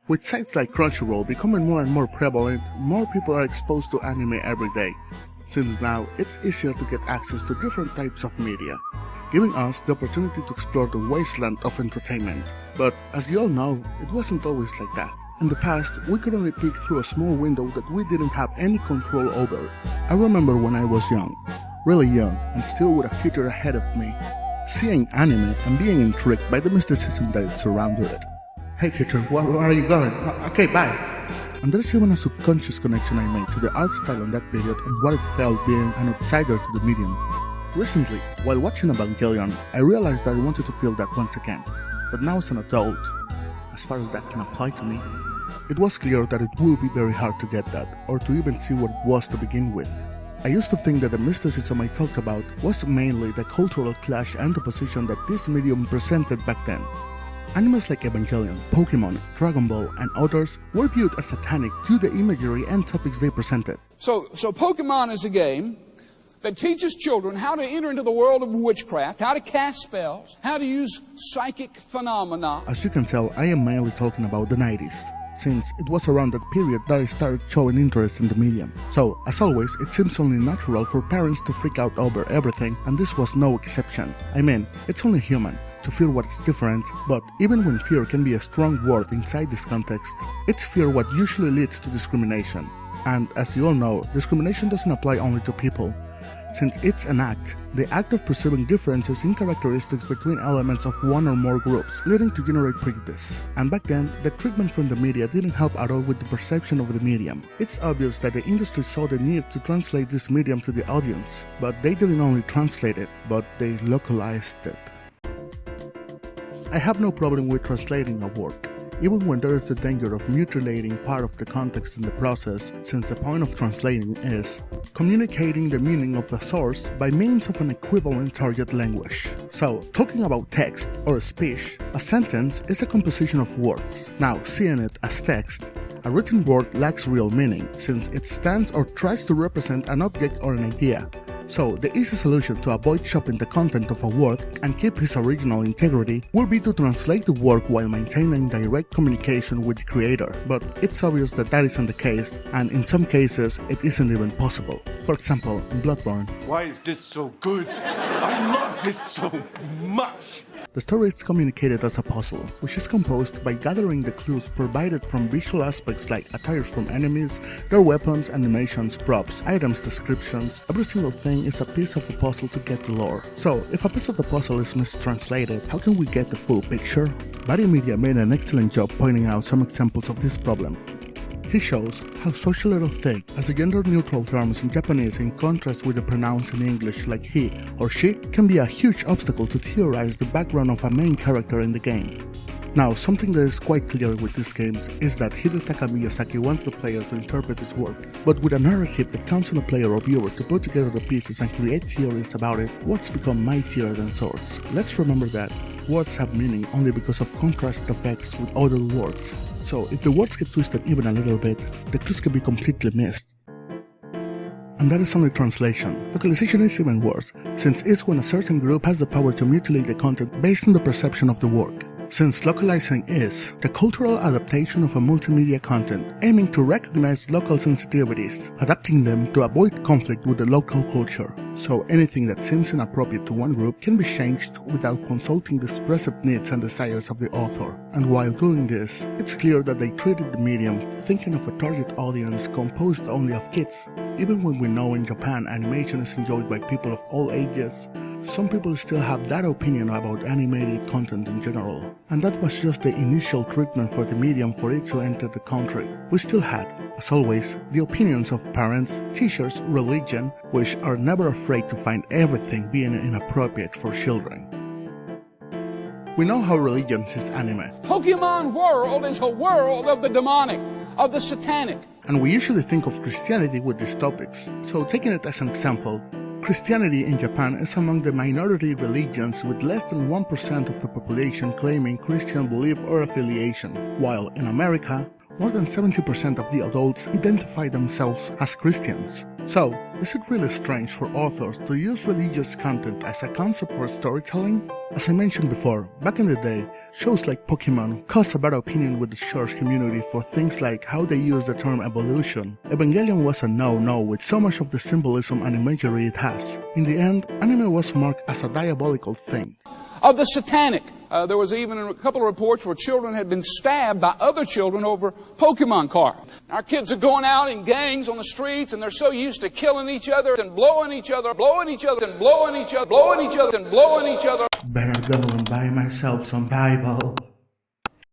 With sites like Crunchyroll becoming more and more prevalent, more people are exposed to anime every day, since now it's easier to get access to different types of media, giving us the opportunity to explore the wasteland of entertainment. But as you all know, it wasn't always like that. In the past, we could only peek through a small window that we didn't have any control over. I remember when I was young, really young, and still with a future ahead of me, seeing anime and being intrigued by the mysticism that surrounded it. Hey future, where are you going? Okay, bye! And there's even a subconscious connection I made to the art style in that period and what it felt being an outsider to the medium. Recently, while watching Evangelion, I realized that I wanted to feel that once again. But now as an adult, as far as that can apply to me, it was clear that it would be very hard to get that, or to even see what it was to begin with. I used to think that the mysticism I talked about was mainly the cultural clash and opposition that this medium presented back then. Animes like Evangelion, Pokemon, Dragon Ball, and others were viewed as satanic due to the imagery and topics they presented. So Pokemon is a game that teaches children how to enter into the world of witchcraft, how to cast spells, how to use psychic phenomena. As you can tell, I am mainly talking about the 90s, since it was around that period that I started showing interest in the medium. So, as always, it seems only natural for parents to freak out over everything, and this was no exception. I mean, it's only human to fear what is different, but even when fear can be a strong word inside this context, it's fear what usually leads to discrimination. And as you all know, discrimination doesn't apply only to people. Since it's an act, the act of perceiving differences in characteristics between elements of one or more groups, leading to generate prejudice. And back then, the treatment from the media didn't help at all with the perception of the medium. It's obvious that the industry saw the need to translate this medium to the audience, but they didn't only translate it, but they localized it. I have no problem with translating a work, even when there is the danger of mutilating part of the context in the process, since the point of translating is communicating the meaning of the source by means of an equivalent target language. So, talking about text or speech, a sentence is a composition of words. Now, seeing it as text, a written word lacks real meaning, since it stands or tries to represent an object or an idea. So, the easy solution to avoid chopping the content of a work and keep its original integrity will be to translate the work while maintaining direct communication with the creator. But it's obvious that that isn't the case, and in some cases, it isn't even possible. For example, in Bloodborne. Why is this so good? I love this so much! The story is communicated as a puzzle, which is composed by gathering the clues provided from visual aspects like attires from enemies, their weapons, animations, props, items, descriptions. Every single thing is a piece of the puzzle to get the lore. So, if a piece of the puzzle is mistranslated, how can we get the full picture? Vario Media made an excellent job pointing out some examples of this problem. He shows how social little thing, as the gender-neutral terms in Japanese in contrast with the pronouns in English like he or she, can be a huge obstacle to theorize the background of a main character in the game. Now, something that is quite clear with these games is that Hidetaka Miyazaki wants the player to interpret his work, but with a narrative that counts on a player or viewer to put together the pieces and create theories about it, words become mightier than swords. Let's remember that words have meaning only because of contrast effects with other words. So, if the words get twisted even a little bit, the clues can be completely missed. And that is only translation. Localization is even worse, since it's when a certain group has the power to mutilate the content based on the perception of the work. Since localizing is the cultural adaptation of a multimedia content, aiming to recognize local sensitivities, adapting them to avoid conflict with the local culture. So anything that seems inappropriate to one group can be changed without consulting the expressive needs and desires of the author. And while doing this, it's clear that they treated the medium thinking of a target audience composed only of kids. Even when we know in Japan animation is enjoyed by people of all ages, some people still have that opinion about animated content in general. And that was just the initial treatment for the medium for it to enter the country. We still had, as always, the opinions of parents, teachers, religion, which are never afraid to find everything being inappropriate for children. We know how religion sees anime. Pokemon world is a world of the demonic, of the satanic. And we usually think of Christianity with these topics. So taking it as an example, Christianity in Japan is among the minority religions with less than 1% of the population claiming Christian belief or affiliation, while in America, More than 70% of the adults identify themselves as Christians. So, is it really strange for authors to use religious content as a concept for storytelling? As I mentioned before, back in the day, shows like Pokemon caused a bad opinion with the church community for things like how they use the term evolution. Evangelion was a no-no with so much of the symbolism and imagery it has. In the end, anime was marked as a diabolical thing. Of the satanic. There was even a couple of reports where children had been stabbed by other children over Pokemon cards. Our kids are going out in gangs on the streets and they're so used to killing each other and blowing each other, blowing each other and blowing each other, blowing each other and blowing each other. Better go and buy myself some Bible.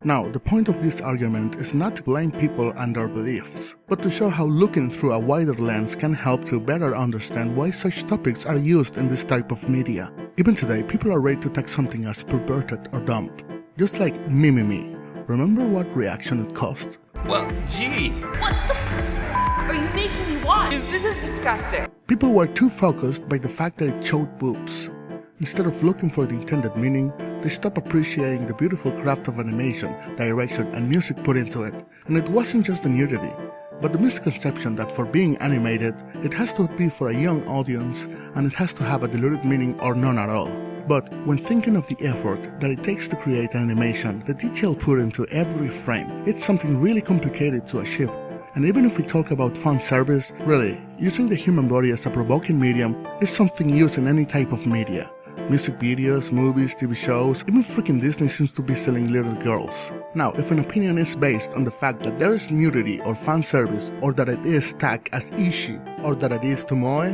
Now, the point of this argument is not to blame people and their beliefs, but to show how looking through a wider lens can help to better understand why such topics are used in this type of media. Even today, people are ready to tag something as perverted or dumb. Just like Mimimi. Remember what reaction it caused? Well, gee. What the f*** are you making me watch? This is disgusting. People were too focused by the fact that it showed boobs. Instead of looking for the intended meaning, they stopped appreciating the beautiful craft of animation, direction, and music put into it. And it wasn't just the nudity, but the misconception that for being animated, it has to be for a young audience and it has to have a diluted meaning or none at all. But when thinking of the effort that it takes to create an animation, the detail put into every frame, it's something really complicated to achieve. And even if we talk about fan service, really, using the human body as a provoking medium is something used in any type of media. Music videos, movies, TV shows, even freaking Disney seems to be selling little girls. Now, if an opinion is based on the fact that there is nudity or fan service, or that it is tagged as ishi, or that it is tomoe,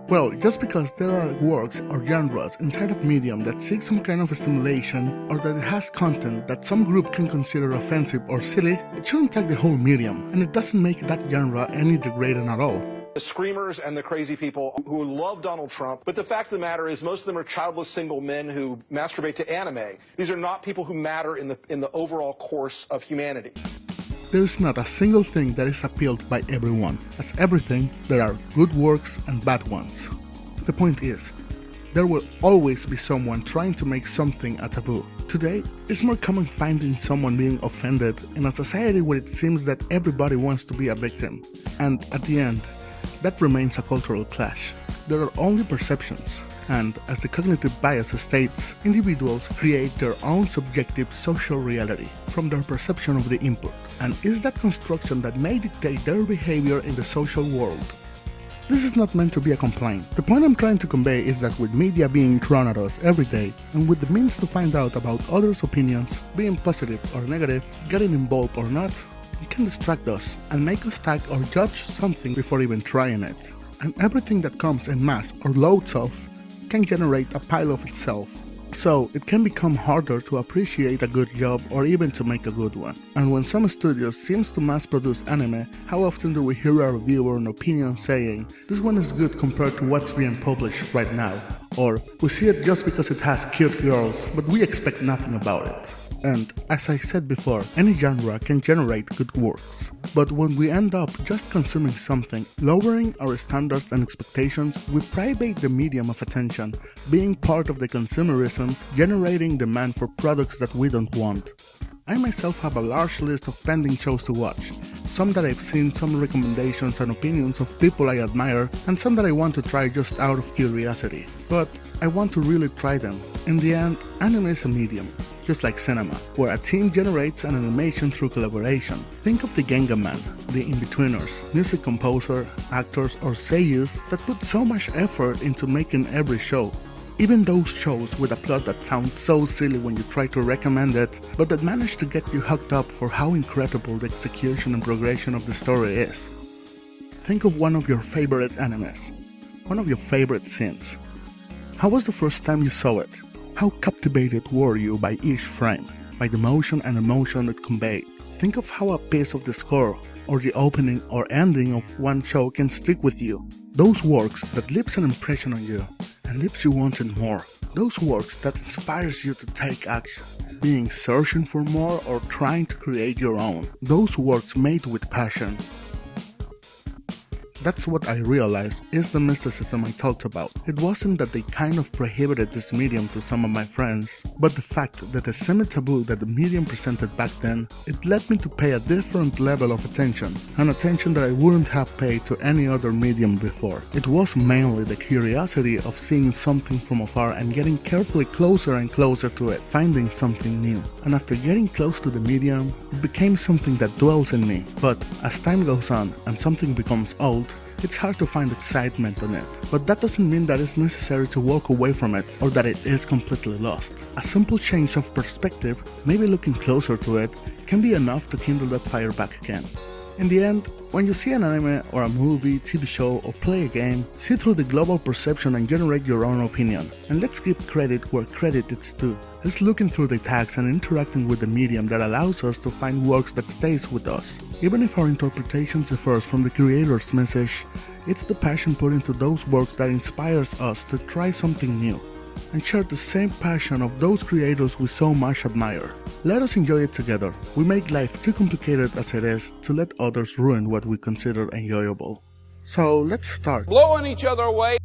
well, just because there are works or genres inside of medium that seek some kind of stimulation, or that it has content that some group can consider offensive or silly, it shouldn't tag the whole medium, and it doesn't make that genre any degrading at all. The screamers and the crazy people who love Donald Trump, but the fact of the matter is most of them are childless single men who masturbate to anime. These are not people who matter in the overall course of humanity. There is not a single thing that is appealed by everyone. As everything, there are good works and bad ones. The point is, there will always be someone trying to make something a taboo. Today, it's more common finding someone being offended in a society where it seems that everybody wants to be a victim. And at the end, that remains a cultural clash. There are only perceptions, and as the cognitive bias states, individuals create their own subjective social reality from their perception of the input, and is that construction that may dictate their behavior in the social world. This is not meant to be a complaint. The point I'm trying to convey is that with media being thrown at us every day, and with the means to find out about others' opinions, being positive or negative, getting involved or not, it can distract us and make us tag or judge something before even trying it. And everything that comes en masse or loads of can generate a pile of itself. So it can become harder to appreciate a good job or even to make a good one. And when some studios seems to mass produce anime, how often do we hear a reviewer or an opinion saying, this one is good compared to what's being published right now? Or, we see it just because it has cute girls, but we expect nothing about it. And, as I said before, any genre can generate good works. But when we end up just consuming something, lowering our standards and expectations, we private the medium of attention, being part of the consumerism, generating demand for products that we don't want. I myself have a large list of pending shows to watch, some that I've seen, some recommendations and opinions of people I admire, and some that I want to try just out of curiosity. But I want to really try them. In the end, anime is a medium, just like cinema, where a team generates an animation through collaboration. Think of the Genga Man, the in-betweeners, music composer, actors or seiyus that put so much effort into making every show. Even those shows with a plot that sounds so silly when you try to recommend it, but that manage to get you hooked up for how incredible the execution and progression of the story is. Think of one of your favorite animes, one of your favorite scenes. How was the first time you saw it? How captivated were you by each frame, by the motion and emotion it conveyed? Think of how a piece of the score, or the opening or ending of one show can stick with you. Those works that leaves an impression on you and leaves you wanting more. Those works that inspires you to take action, being searching for more or trying to create your own. Those works made with passion. That's what I realized is the mysticism I talked about. It wasn't that they kind of prohibited this medium to some of my friends, but the fact that the semi-taboo that the medium presented back then, it led me to pay a different level of attention, an attention that I wouldn't have paid to any other medium before. It was mainly the curiosity of seeing something from afar and getting carefully closer and closer to it, finding something new. And after getting close to the medium, it became something that dwells in me. But as time goes on and something becomes old, it's hard to find excitement on it. But that doesn't mean that it's necessary to walk away from it or that it is completely lost. A simple change of perspective, maybe looking closer to it, can be enough to kindle that fire back again. In the end, when you see an anime or a movie, TV show or play a game, see through the global perception and generate your own opinion. And let's give credit where credit is due. It's looking through the tags and interacting with the medium that allows us to find works that stays with us. Even if our interpretation differs from the creator's message, it's the passion put into those works that inspires us to try something new and share the same passion of those creators we so much admire. Let us enjoy it together. We make life too complicated as it is to let others ruin what we consider enjoyable. So let's start. Blowing each other away.